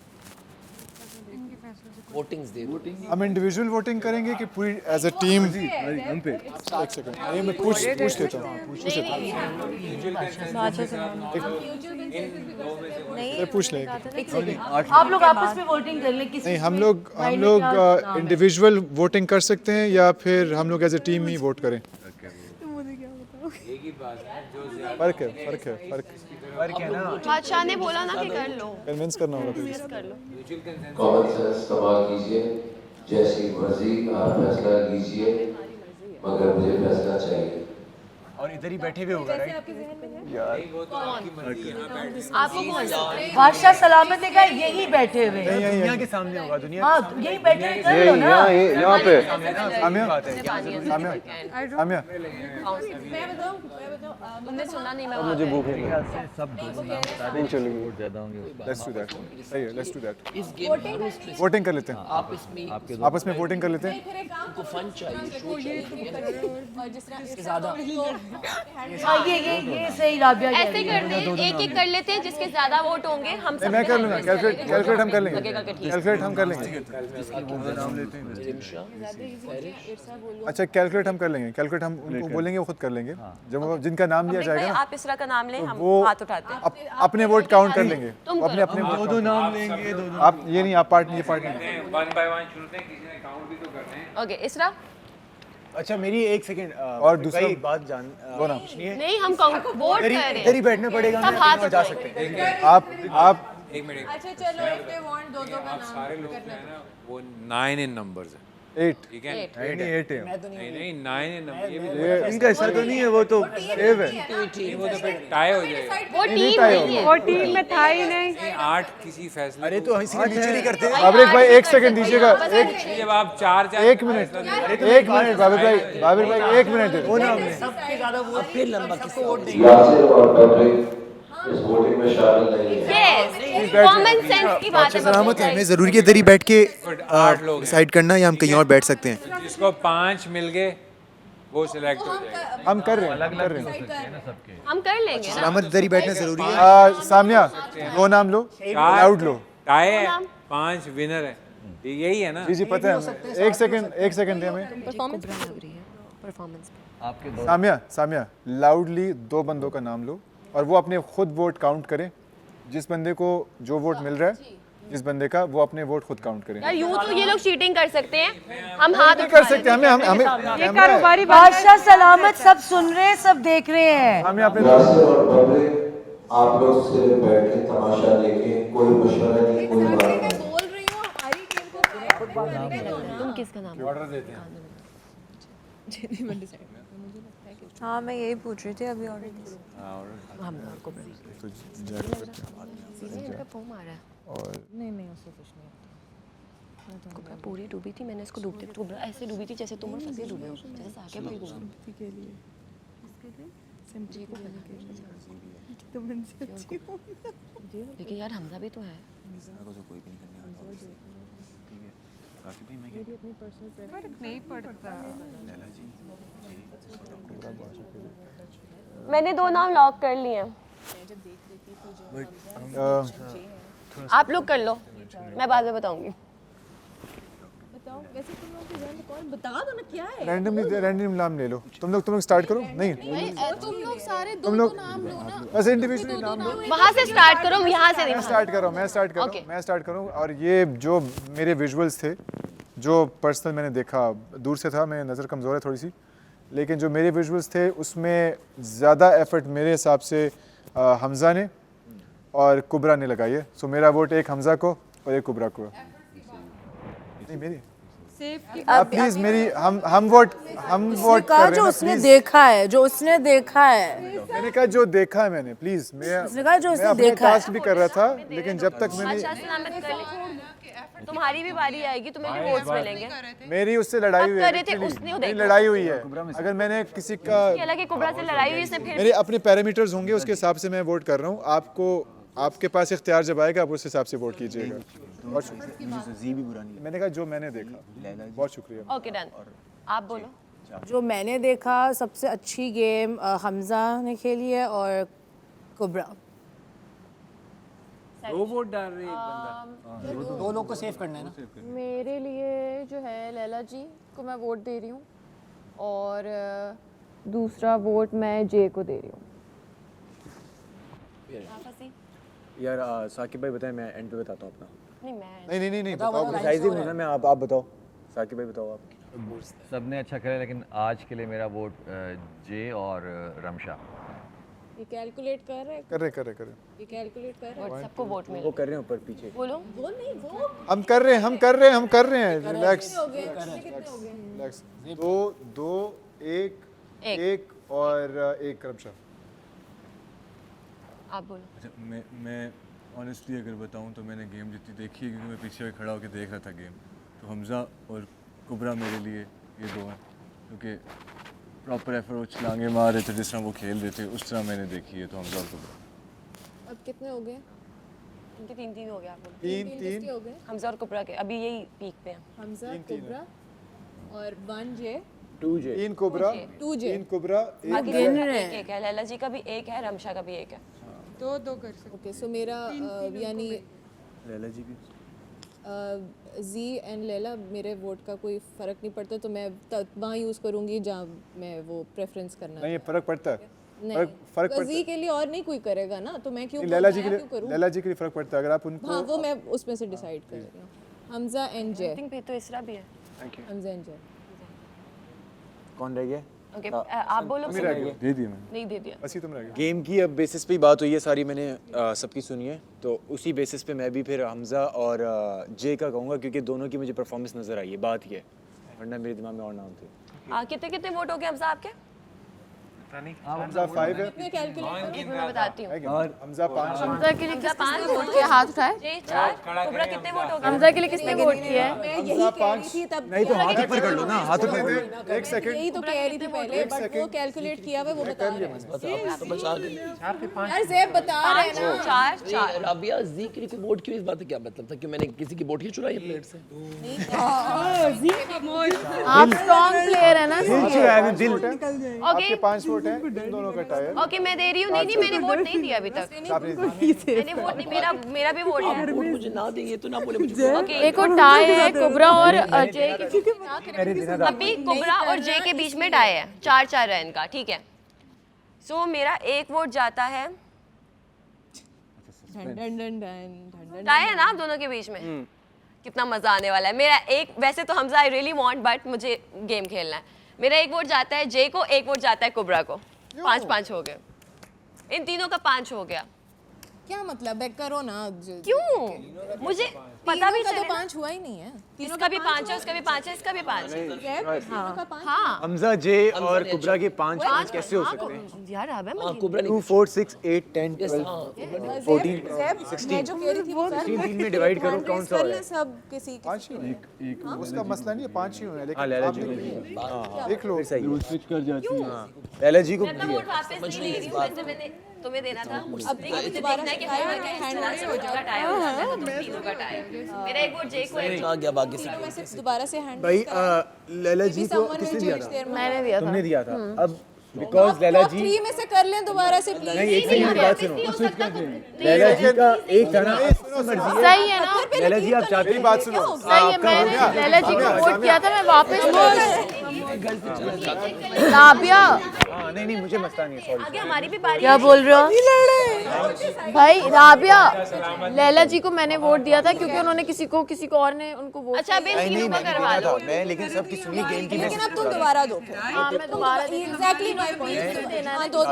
वोटिंग्स दे दो। हम इंडिविजुअल वोटिंग करेंगे कि पूरी एज अ टीम? हम पे एक सेकंड, ये मैं पूछ लेता हूँ। पूछ लें। आप लोग आपस में वोटिंग कर लें। नहीं, हम लोग इंडिविजुअल वोटिंग कर सकते हैं या फिर हम लोग एज अ टीम ही वोट करें? फर्क है ना। बादशाह ने बोला ना कि कर लो, कन्विंस करना होगा। कॉमन सेंस इस्तेमाल कीजिए, जैसी मर्जी आप फैसला लीजिए, मगर मुझे फैसला चाहिए। और इधर ही बैठे हुए होगा राइट यार। बादशाह सलामत ने कहा यही बैठे हुए। दुनिया के सामने होगा। दुनिया हाँ यही बैठे कर लो ना। यहाँ पे मैं बताऊं मुझे सुना नहीं। मैं मुझे भूख लगी है। सब नहीं चलेगी। ज्यादा होंगे। Let's do that. सही है, लेट्स डू दैट। इस गेम वोटिंग कर लेते हैं। आपस में वोटिंग कर लेते हैं। उनको फन चाहिए, शो चाहिए और जिस तरह ज्यादा। हाँ ये सही राबिया। ऐसे करते हैं, एक एक कर लेते हैं, जिसके ज्यादा वोट होंगे हम सब। मैं कर लूँगा। कैलकुलेट हम कर लेंगे। कैलकुलेट हम कर लेंगे। अच्छा कैलकुलेट हम कर लेंगे। कैलकुलेट हम उनको बोलेंगे, वो खुद कर लेंगे। जब जिनका नाम लिया जाएगा ना, आप इसरा का नाम लें, हम हाथ उठाते हैं। अपने वोट काउंट कर लेंगे। अपने दो नाम लेंगे। आप ये नहीं, आप पार्ट ये पार्ट नहीं। वन बाय वन चुनते हैं, किसी ने काउंट भी तो करने हैं। ओके इसरा। अच्छा मेरी एक सेकंड और दूसरा एक बात जान बोला नहीं, हम काउंट वोट कर रहे हैं। इधर ही बैठना पड़ेगा, सब हाथ जा सकते हैं। आप एक मिनट। अच्छा चलो इफ दे वांट दो का आप सारे लोग जो है ना वो 9 इन नंबर्स है। 8 ठीक है। नहीं 8 है। नहीं 9 इन नंबर। ये भी इनका ऐसा तो नहीं है, वो तो सेव है। वो तो फिर टाई हो जाएगा। वो टीम नहीं है। वो टीम में था ही नहीं। 8 किसी फैसले। अरे तो इसी का नीचे नहीं करते। बाबर भाई एक सेकंड दीजिएगा। जब आप 4 एक मिनट बाबर भाई 1 मिनट दे दो। सबसे ज्यादा वोट फिर लंबा किसको वोट यासिर और पब्लिक इस वोटिंग में शामिल नहीं है। कॉमन सेंस की बात है। सलामत है, हमें जरूरी है इधर ही बैठ के डिसाइड करना या हम कहीं और बैठ सकते हैं। जिसको 5 मिल गए वो सिलेक्ट हो जाएगा। हम कर रहे हैं, अलग कर अलग रहे हो हैं। सकते हैं ना सबके। हम कर लेंगे ना। सलामत दरी बैठना जरूरी है। सामिया, दो नाम लो, लाउड लो। टाई है, 5 विनर है, यही है ना? जी जी पता है। एक सेकंड दे हमें। परफॉर्मेंस लग रही है, परफॉर्मेंस आपके दो सामिया लाउडली 2 बंदों का नाम लो और वो अपने खुद वोट काउंट करें। जिस बंदे को जो वोट मिल रहा है, जिस बंदे का, वो अपने वोट खुद काउंट करें। यार यूं तो ये लोग चीटिंग कर सकते हैं, हम हाथ नहीं कर सकते, हमें ये कारोबारी बादशाह सलामत सब सुन रहे हैं, सब देख रहे हैं। हमें अपने यासिर और पब्लिक आप लोग सिर्फ बैठ के तमाशा देखें, कोई मशवरा नहीं, कोई बात नहीं। तुम किसका नाम ऑर्डर देते हैं। हाँ मैं यही पूछ रही थी अभी ऑर्डर हम को तो जैक करते हैं। इनका फोम आ रहा है और नहीं उससे कुछ नहीं कुबरा पूरी डूबी थी, मैंने इसको डूबते कुबरा ऐसे डूबी थी जैसे तुम और फंसे डूबे हो, जैसे साके भाई डूबे के लिए लेकिन यार हमजा भी तो है। नहीं पड़ता। मैंने 2 नाम लॉक कर लिए हैं, आप लोग कर लो, मैं बाद में बताऊंगी। बताओ वैसे तुम लोगों के जहन में कौन बता दो ना क्या है। रैंडम नाम ले लो। तुम लोग स्टार्ट करो। नहीं तुम लोग सारे तुम लोग बस इंडिविजुअली नाम लो। वहाँ से स्टार्ट करो, यहाँ से नहीं। मैं स्टार्ट करूँ। और ये जो मेरे विजुअल्स थे, जो पर्सनल मैंने देखा, दूर से था, मैं नज़र कमज़ोर है थोड़ी सी, लेकिन जो मेरे विजुअल्स थे उसमें ज़्यादा एफर्ट मेरे हिसाब से हमज़ा ने और कुबरा ने लगाई है। सो मेरा वोट एक हमज़ा को और एक कुबरा को। नहीं मेरी प्लीज मेरी हम वोट कहा जो उसने देखा है, जो उसने देखा है। मैंने कहा जो देखा है मैंने, प्लीज उसने कहा जो उसने अपने देखा है। टास्क भी कर रहा था, लेकिन जब तक मैंने तुम्हारी भी बारी आएगी, तुम्हें भी वोट्स मिलेंगे। मेरी उससे लड़ाई हुई है, मेरी लड़ाई हुई है। अगर मैंने किसी का हालांकि कुबरा से लड़ाई हुई, इसने फिर मेरे अपने पैरामीटर्स होंगे, उसके हिसाब से मैं वोट कर रहा हूँ। आपको आपके पास इख्तियार जब आएगा आप उस हिसाब से वोट कीजिएगा। बहुत शुक्रिया। मैंने कहा जो मैंने देखा। बहुत शुक्रिया। ओके डन, आप बोलो। जो मैंने देखा सबसे अच्छी गेम हमजा ने खेली है और कुबरा। 2 वोट डाल रही है एक बंदा। 2 लोग को सेव करना है ना। मेरे लिए जो है लैला जी को मैं वोट दे रही हूँ और दूसरा वोट मैं जे को दे रही हूँ। यार साकिब भाई बताएं, मैं एंड पे बताता हूँ अपना। नहीं बताओ, डिसाइसिव होना। मैं आप बताओ साकिब भाई, बताओ आप। सबने अच्छा खेला, लेकिन आज के लिए मेरा वोट जे और रमशा। ये कैलकुलेट कर रहे ये कैलकुलेट कर रहे हैं। सबको वोट मिले। वो कर रहे हैं ऊपर पीछे। बोलो। वो नहीं वो हम कर रहे हैं। रिलैक्स। 2 1 और 1 क्रमशः। आप बोलो। अच्छा, मैं ऑनेस्टली अगर बताऊं तो मैंने गेम जितनी देखी है, क्योंकि मैं पीछे खड़ा होकर देख रहा था गेम, तो हमज़ा और कुबरा मेरे लिए ये 2 हैं, क्योंकि प्रॉपर एफर्ट वो छलांगे मार रहे थे जिस तरह वो खेल रहे थे, उस तरह मैंने देखी है। तो हमज़ा और कुबरा। अब कितने हो गए? इनके 3-3 हो गया। आप बोलो। 3 हो गए? हमजा और कुबरा के अभी यही पीक पे हैं। हमजा कुबरा और 1 जे 2 जे 3 कुबरा 2 जे 3 कुबरा बाकी एक है, लैला जी का भी 1 है, रमशा का भी 1 है। 2 कर सकते। ओके सो मेरा यानी लैला जी भी जी एंड लैला, मेरे वोट का कोई फ़र्क नहीं पड़ता, तो मैं वहाँ यूज़ करूँगी जहाँ मैं वो प्रेफरेंस करना। नहीं, फ़र्क पड़ता है। नहीं, फ़र्क पड़ता जी के लिए और नहीं कोई करेगा ना, तो मैं क्यों लैला जी के लिए फ़र्क पड़ता है। अगर आप उनको हाँ, वो मैं उसमें से डिसाइड कर रही हूँ। Hamza and J. I think तो इसरा भी है। हमजा एंड जे। कौन रह गया? ओके, आप बोलो। दे दिया मैंने। नहीं दे दिया। बस ही तुम रह गए। गेम की अब बेसिस पे ही बात हुई है सारी, मैंने सबकी सुनी है, तो उसी बेसिस पे मैं भी फिर हमज़ा और जे का कहूँगा, क्योंकि दोनों की मुझे परफॉर्मेंस नज़र आई है। बात ये है, वरना मेरे दिमाग में और नाम थे। कितने वोट हो गए हमजा आपके? हमजा 5 है, मैं बताती हूँ। और हमजा 5 है। हमजा के लिए किसने वोट किया? हाथ उठाए। जे 4 कोबरा कितने वोट हो गए? हमजा के लिए किसने वोट किया है? मैं यही कह रही थी तब नहीं तो हाथ ऊपर कर लो ना, हाथ ऊपर कर लो। एक सेकंड, यही तो कह रही थी पहले, बट वो कैलकुलेट किया हुआ है, वो बता रहे हैं। तो बचा गए। यार ज़ेब बता रहे हैं ना। 4 राबिया ज़िक्र की वोट क्यों, इस बात का क्या मतलब था कि मैंने किसी की वोट ही चुराई है प्लेट से? आप स्ट्रॉन्ग प्लेयर है ना। दिल ओके आपके 5 वोट हैं, तुम दोनों का टाई है। ओके मैं दे रही हूँ। नहीं मैंने वोट नहीं दिया अभी तक। मैंने वोट नहीं, मेरा भी वोट है। वोट मुझे ना देंगे तो ना बोले मुझे। ओके एक और टाई है कुबरा और जय के। अभी कुबरा और जय के बीच में टाई है, 4-4 है इनका, ठीक है। सो मेरा एक वोट जाता है, टाई है ना आप दोनों के बीच में। कितना मजा आने वाला है। मेरा एक, वैसे तो Hamza I really want, but मुझे गेम खेलना है। मेरा एक वोट जाता है जय को, एक वोट जाता है कुबरा को। 5-5 हो गए, इन तीनों का 5 हो गया। क्या मतलब है, करो ना। क्यों? मुझे पता भी चले। 5 हुआ ही नहीं है। इसका भी 5 है, उसका भी 5 है, इसका भी 5 है। हाँ हमजा, जे और कुबरा के 5 कैसे हो सकते हैं? यार अब है 2 4 6 8 10 12 14 16 मैं जो कह रही थी वो 16 में डिवाइड करो, कौन सा है? सब किसी 5 ही एक उसका मसला नहीं है, 5 ही हुए, लेकिन लैला आप जी देख लो, रूल स्विच कर जाती है। लैला जी को मैं अपना वोट वापस नहीं ले रही हूँ, वैसे मैंने तुम्हें देना था। अब मुझे देखना है कि तीनों का टाई है। मेरा एक वोट जे को है। आ गया बाकी से। मैं सिर्फ दोबारा से हैंड भाई लैला जी को किसने दिया था? मैंने दिया था। तुमने दिया था। अब बिकॉज लैला जी 3 में से कर लें दोबारा से प्लीज। नहीं, एक सेकंड बात सुनो। लैला जी का एक था ना, सही है ना। लैला जी आप चाहते बात सुनो। सही है, मैंने लैला जी को वोट किया था, मैं वापस राबिया। नहीं नहीं, मुझे मसला नहीं है, सॉरी। आगे हमारी भी बारी। क्या बोल रहे हो भाई? राबिया, लैला जी को मैंने वोट दिया था क्योंकि उन्होंने किसी को और ने उनको वोट। अच्छा अब इन तीनों का करवा लो। मैं लेकिन सबकी सुनिए गेम की। लेकिन अब तुम दोबारा दो। हाँ मैं दोबारा एग्जैक्टली माय पॉइंट देना है। दो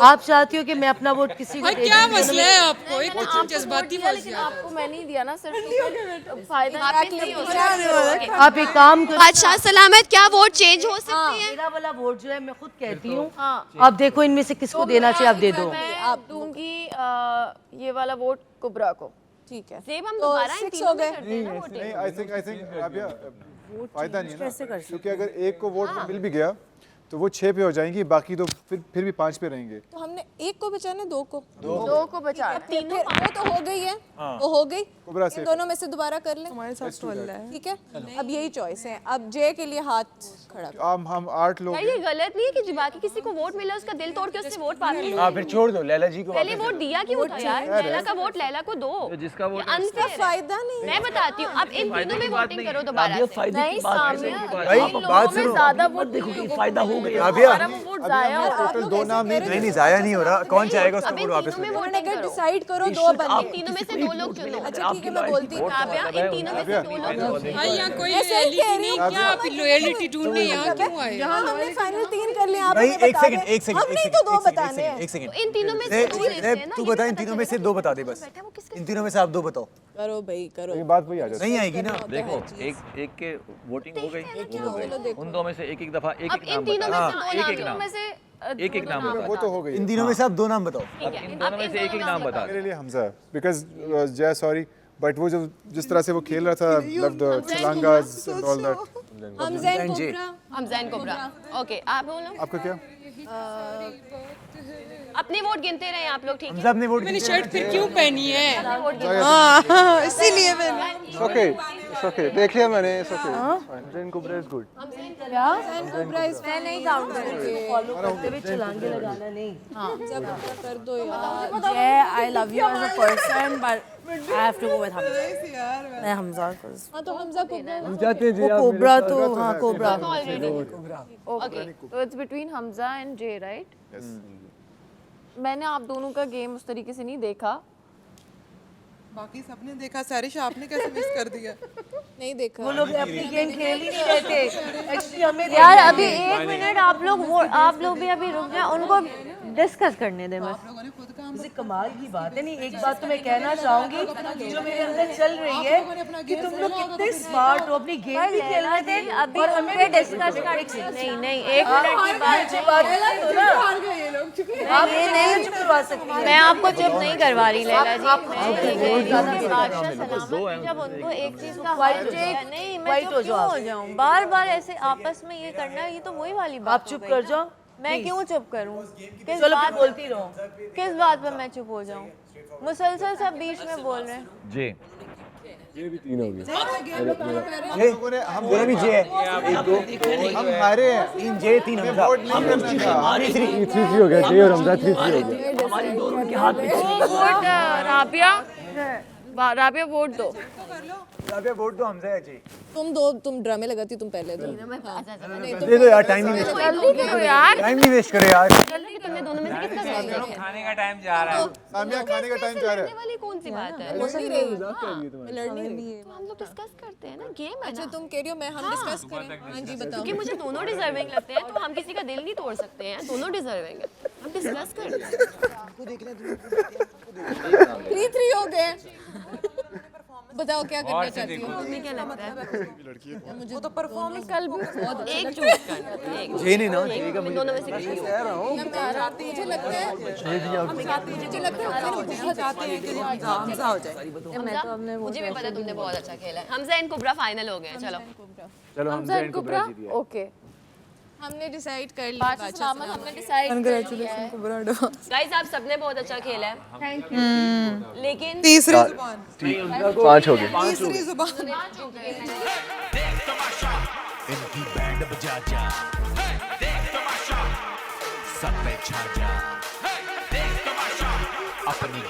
आप चाहती हो कि मैं अपना वोट किसी को दे दूं? क्या मसला है आपको? इतना जज्बाती लेकिन आपको मैं नहीं दिया ना, सिर्फ फायदा आप एक काम करो, बादशाह सलामत, क्या वोट चेंज हो सकती है? मेरा वाला वोट जो है मैं खुद कहती हूँ। अब देखो इनमें से किसको देना चाहिए, आप दे दो। मैं दूंगी ये वाला वोट कुबरा को। ठीक है, जेब हम दोबारा इन 6 तीनों हो में गए। करते हैं ना वोटिंग। नहीं, आई थिंक राबिया फायदा नहीं है ना, क्योंकि अगर एक को वोट मिल भी गया तो वो 6 पे हो जाएंगी, बाकी तो फिर भी 5 पे रहेंगे। तो हमने एक को बचाना, दो को बचा। तीनों वो तो हो गई है, वो हो गई। कुबरा से इन दोनों में से दोबारा कर लें। हमारे साथ खोल रहा है। ठीक है, अब यही चॉइस है। अब जे के लिए हाथ खड़ा करो। हम 8 लोग यार ये गलत नहीं है कि बाकी किसी को वोट मिला उसका दिल तोड़ के उससे वोट पा लो। हाँ फिर छोड़ दो, लैला जी को पहले वोट दिया क्यों था यार? लैला का वोट लैला को दो। जिसका वोट अनफेयर फायदा नहीं। मैं बताती हूँ, अब इन तीनों में वोटिंग करो दोबारा से। नहीं सामिया, भाई, इन लोगों बात में सुनो। ज्यादा वोट देखो कि फायदा हो गया। राबिया, वोट जाया हो। टोटल 2 नाम नहीं नहीं जाया नहीं हो रहा, कौन चाहेगा उसका अब इन वोट वापस तीनों में मिले? वोटिंग अगर करो। डिसाइड करो दो बंदे, इन तीनों में से 2 लोग चुनो। अच्छा ठीक है, मैं बोलती हूँ। राबिया, इन तीनों में से 2 लोग चुनो। यहाँ कोई लॉयल्टी नहीं, क्या आप लॉयल्टी ढूंढने यहाँ क्यों आए? हमने फाइनल 3 कर लिया, आप भाई हमें एक बता सेकंड, दें। एक सेकंड, हमने तो 2 बताने हैं। एक सेकंड। इन तीनों में से 2 लेते हैं ना। तू बता, इन तीनों में से 2 बता दे बस। इन तीनों में से आप 2 बताओ। करो भाई करो। ये बात वही आ जाती है। नहीं आएगी ना। देखो एक के वोटिंग हो गई, वो हो गई। उन दो में से एक दफा एक अब इन तीनों में से 2 एक नाम नाम, एक नाम वो तो हो गई। इन तीनों में से आप 2 नाम बताओ। ठीक है, इन दोनों में से एक नाम बता। मेरे लिए Hamza, because Jai sorry but वो जो जिस तरह से वो खेल रहा था, लव द छलांगास एंड ऑल दैट। हमजैन कोबरा। ओके, आप बोलो। आपका क्या? अपने वोट गिनते रहे आप लोग, ठीक है? हमजा अपने वोट मैंने शर्ट फिर क्यों पहनी है? इसीलिए मैंने ओके देख लिया मैंने। हमजैन कुबरा इज गुड। मैं नहीं काउंट करूंगी। फॉलो करते हुए छलांगे लगाना नहीं। जब कर दो यार। Yeah, I love you as a person, but I have to go with Hamza. मैं हमजा को। हाँ तो हमजा कोबरा। हम चाहते हैं जी वो आप कोबरा तो हाँ कोबरा। ओके, तो it's between Hamza and J, right? मैंने आप दोनों का गेम उस तरीके से नहीं देखा, बाकी सबने देखा, सारिश आपने कैसे मिस कर दिया? नहीं देखा। वो लोग अपनी गेम खेल ही नहीं रहे थे। एक्चुअली हमें यार अभी 1 मिनट आप लोग भी अभी रुक जाए, उनको डिस्कस करने दे बस। मुझे कमाल की बात है। नहीं, एक बात तो मैं कहना चाहूंगी कि जो मेरे अंदर चल रही है कि तुम लोग कितने स्मार्ट हो, अपनी गेम भी खेल रहे थे अभी और उन हमें पे डिस्कस कर। नहीं 1 मिनट की बात जो बात है तो ना आप ये नहीं चुप करवा सकती। मैं आपको चुप नहीं करवा रही लैला जी। बादशाह सलामत जब उनको एक चीज का नहीं, मैं चुप क्यों हो जाऊं? बार ऐसे आपस में ये करना, ये तो वही वाली बात। आप चुप कर जाओ। मैं क्यों चुप करूं? किस चलो बात बोलती रहो। किस बात पर मैं चुप हो जाऊं? मुसलसल सब बीच में बोल रहे हैं। जी ये भी 3 हो गए। हम दोनों भी जे है, 1 2 हम हारे हैं। 3 जे 3 हमजा। हमारी 3 हो गया, जे और हमजा 3 हो गया। हमारी दोनों के हाथ में वोट राबिया वोट दो। राबिया वोट दो हमजा है जी। तुम ड्रामे लगाती, तुम पहले दो। दे दो यार, टाइम नहीं वेस्ट जल्दी करो यार, टाइम नहीं वेस्ट करो यार। जल्दी। तुमने दोनों में से किसका सही है? खाने का टाइम जा रहा है। सामिया खाने का टाइम जा रहा है। वाली कौन सी बात है? लड़ नहीं रही, लड़ नहीं रही। तो हम लोग डिस्कस करते हैं ना, गेम है अच्छा ना। तुम कह रही हो मैं हम डिस्कस करें? हाँ जी बताओ। क्योंकि मुझे दोनों डिजर्विंग लगते हैं, तो हम किसी का दिल नहीं तोड़ सकते हैं, दोनों डिजर्विंग है, हम डिस्कस करते हैं। 3-3 हो गए। बताओ क्या करना चाहती हो? तुम्हें क्या लगता है? मुझे तो परफॉर्मेंस कल भी बहुत एक चूज करना। जे नहीं ना, जे का तुम दोनों में से किसी को। मुझे लगता है मुझे लगता है बहुत चाहते हैं कि हमजा हो जाए। मुझे भी पता है तुमने बहुत अच्छा खेला है। हमजा एंड कुबरा फाइनल हो गए हैं। चलो हमजा एंड कुबरा जीत गए। ओके, हमने डिसाइड कर लिया। हमने डिसाइड कांग्रेचुलेशन कुबरा एडवांस। गाइस आप सबने बहुत अच्छा खेला है, थैंक यू। लेकिन तीसरी जुबान 5 हो गए। तीसरी जुबान इनकी बैंड बजा जा, देख तमाशा, सब पे छा जा, देख तमाशा, अपनी